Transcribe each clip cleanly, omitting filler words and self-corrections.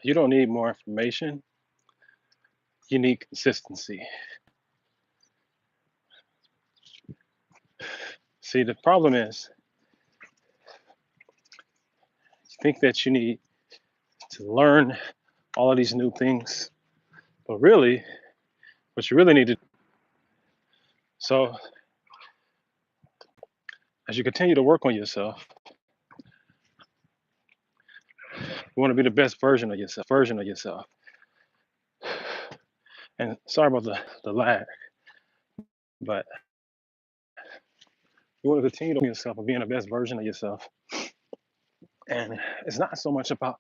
You don't need more information. You need consistency. See, the problem is you think that you need to learn all of these new things, but really, what you really need to. So, as you continue to work on yourself, you want to be the best version of yourself. And sorry about the lag, but you want to continue to yourself and being the best version of yourself. And it's not so much about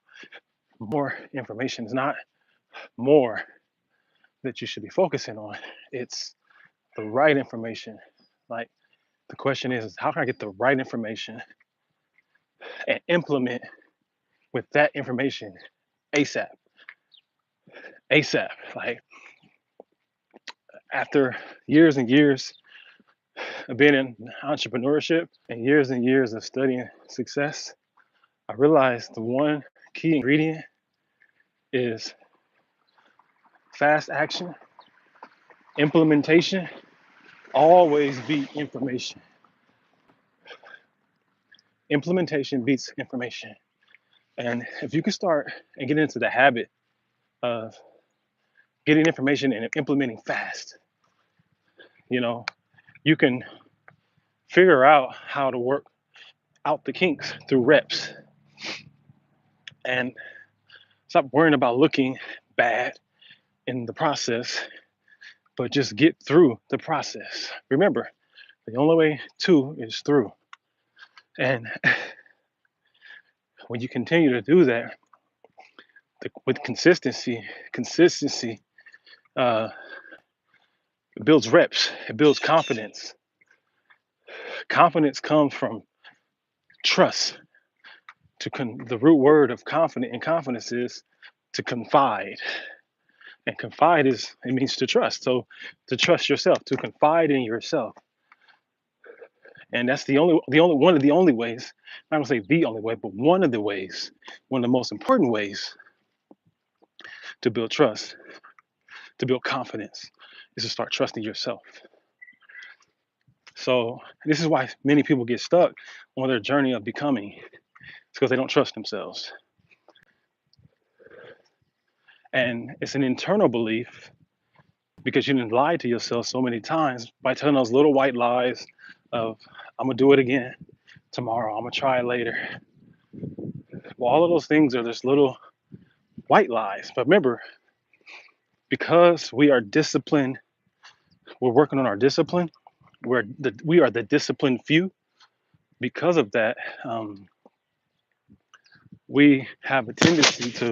more information. It's not more that you should be focusing on. It's the right information. Like the question is how can I get the right information and implement with that information ASAP? ASAP. Like after years and years of being in entrepreneurship and years of studying success, I realized the one key ingredient is fast action, implementation, always beat information. Implementation beats information. And if you can start and get into the habit of getting information and implementing fast, you know, you can figure out how to work out the kinks through reps and stop worrying about looking bad in the process, but just get through the process. Remember, the only way to is through. And when you continue to do that with consistency uh, it builds reps, it builds confidence. Confidence comes from trust. The root word of confident and confidence is to confide, and confide is it means to trust. So to trust yourself, to confide in yourself, and that's the only one of the only ways. I don't say the only way, but one of the ways, one of the most important ways to build trust, to build confidence, is to start trusting yourself. So this is why many people get stuck on their journey of becoming. It's because they don't trust themselves, and it's an internal belief because you didn't lie to yourself so many times by telling those little white lies of I'm gonna do it again tomorrow, I'm gonna try it later. Well, all of those things are just little white lies. But remember, because we are disciplined, we're working on our discipline. We are the disciplined few. Because of that, we have a tendency to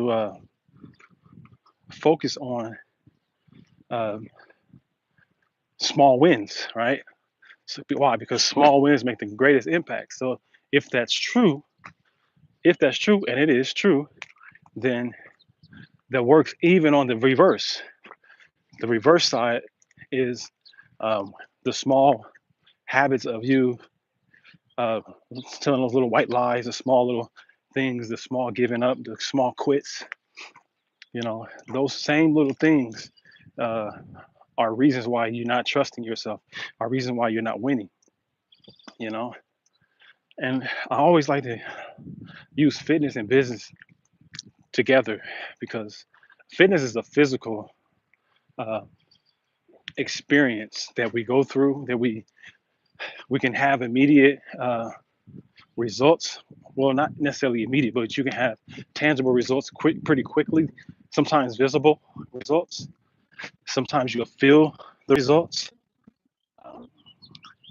focus on uh, small wins, right? So, why? Because small wins make the greatest impact. So if that's true, if that's true, and it is true, then that works even on the reverse. The reverse side is the small habits of you uh, telling those little white lies, the small little things, the small giving up, the small quits. Those same little things uh, are reasons why you're not trusting yourself, are reasons why you're not winning. You know, and I always like to use fitness and business together because fitness is a physical uh, experience that we go through that we can have immediate results. Well, not necessarily immediate, but you can have tangible results pretty quickly, sometimes visible results. Sometimes you'll feel the results,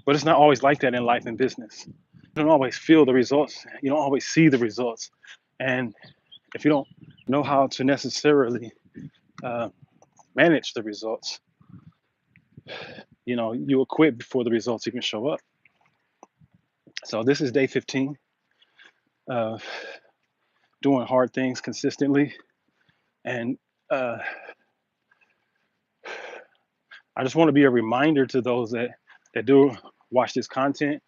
but it's not always like that in life and business. You don't always feel the results, you don't always see the results. And if you don't know how to necessarily uh, manage the results, you will quit before the results even show up. So this is day 15 of doing hard things consistently. And uh, I just want to be a reminder to those that do watch this content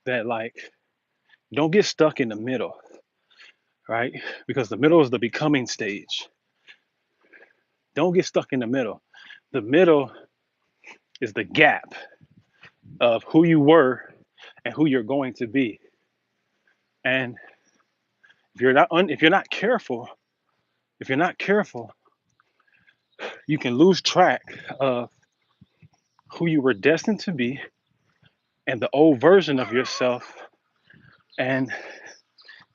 that like don't get stuck in the middle, right? Because the middle is the becoming stage. Don't get stuck in the middle. The middle is the gap of who you were and who you're going to be. And if you're not careful, if you're not careful, you can lose track of who you were destined to be and the old version of yourself and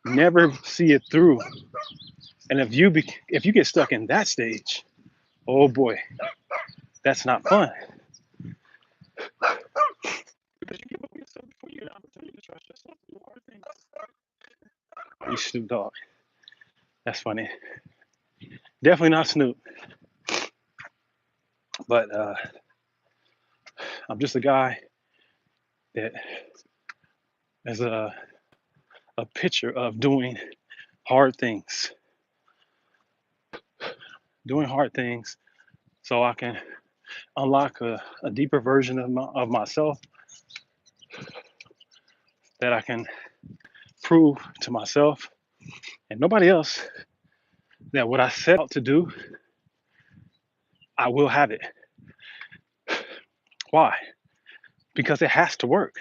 never see it through. And if you get stuck in that stage, oh boy, that's not fun. Because you give up yourself before you get an opportunity to trust yourself to do hard things. You Snoop Dogg. That's funny. Definitely not Snoop. But I'm just a guy that is a picture of doing hard things. Doing hard things so I can unlock a deeper version of myself that I can prove to myself and nobody else that what I set out to do, I will have it. Why? Because it has to work.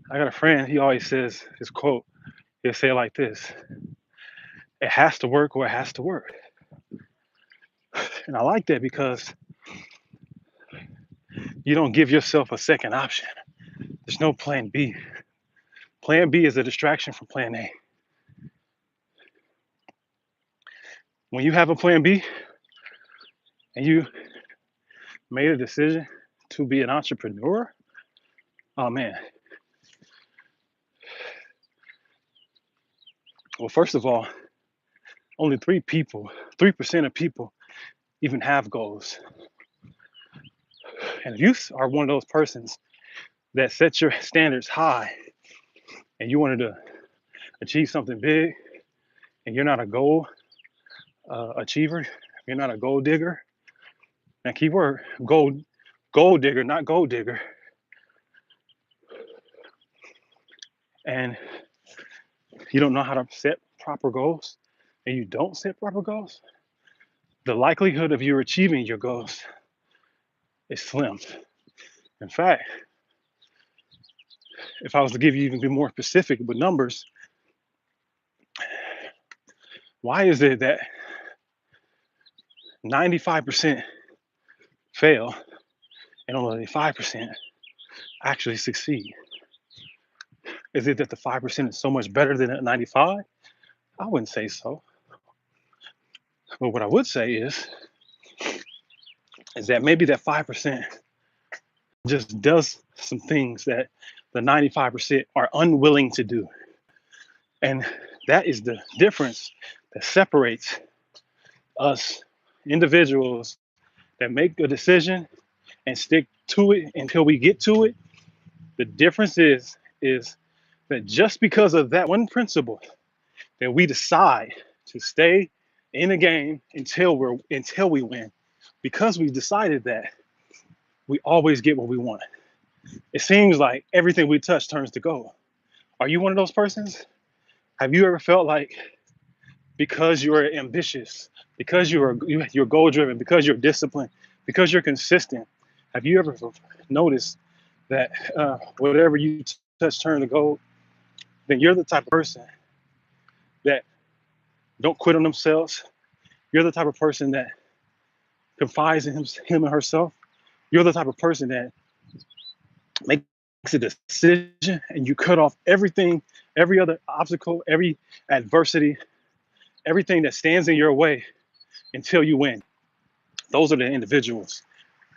I got a friend, he always says his quote, he'll say it like this: it has to work or it has to work. And I like that because you don't give yourself a second option. There's no plan B. Plan B is a distraction from plan A. When you have a plan B and you made a decision to be an entrepreneur, oh man. Well, first of all, only 3% of people even have goals. And if you are one of those persons that set your standards high and you wanted to achieve something big and you're not a goal achiever, you're not a goal digger, and keyword gold digger, not gold digger, and you don't know how to set proper goals and you don't set proper goals, the likelihood of you achieving your goals is slim. In fact, if I was to give you even be more specific with numbers, why is it that 95% fail and only 5% actually succeed? Is it that the 5% is so much better than 95? I wouldn't say so. But what I would say is that maybe that 5% just does some things that the 95% are unwilling to do. And that is the difference that separates us individuals that make a decision and stick to it until we get to it. The difference is that just because of that one principle that we decide to stay in the game until we win, because we decided that, we always get what we want. It seems like everything we touch turns to gold. Are you one of those persons? Have you ever felt like because you're ambitious, because you're goal driven, because you're disciplined, because you're consistent, have you ever noticed that whatever you touch turn to gold? Then you're the type of person that don't quit on themselves. You're the type of person that confides in him or herself. You're the type of person that makes a decision and you cut off everything, every other obstacle, every adversity, everything that stands in your way until you win. Those are the individuals.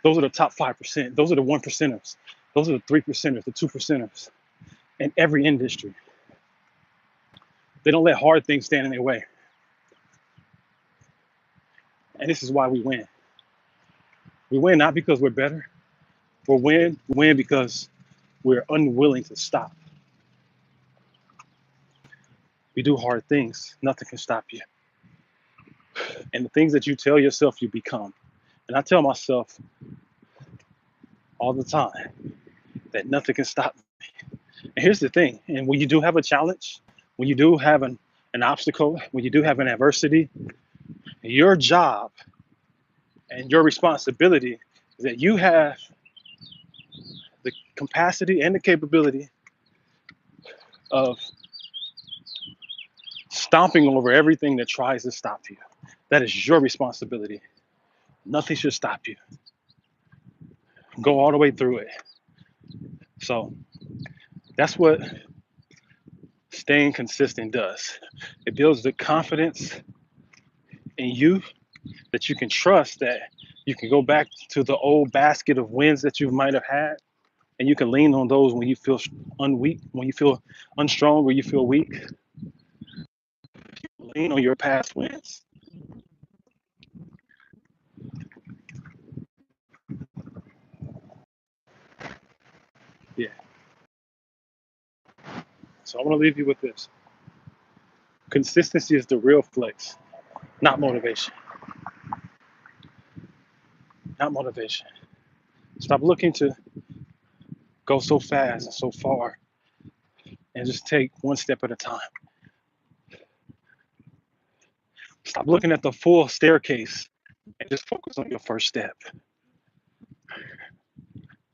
Those are the top 5%. Those are the 1%ers. Those are the 3%ers, the 2%ers in every industry. They don't let hard things stand in their way. And this is why we win. We win not because we're better. We win because we're unwilling to stop. We do hard things. Nothing can stop you. And the things that you tell yourself, you become. And I tell myself all the time that nothing can stop me. And here's the thing. And when you do have a challenge, when you do have an obstacle, when you do have an adversity, your job And your responsibility is that you have the capacity and the capability of stomping over everything that tries to stop you. That is your responsibility. Nothing should stop you. Go all the way through it. So that's what staying consistent does. It builds the confidence in you that you can trust that you can go back to the old basket of wins that you might have had, and you can lean on those when you feel unweak, when you feel unstrong, or you feel weak. Lean on your past wins. Yeah. So I want to leave you with this. Consistency is the real flex, not motivation. Not motivation. Stop looking to go so fast and so far and just take one step at a time. Stop looking at the full staircase and just focus on your first step.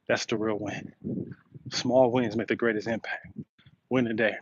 That's the real win. Small wins make the greatest impact. Win today.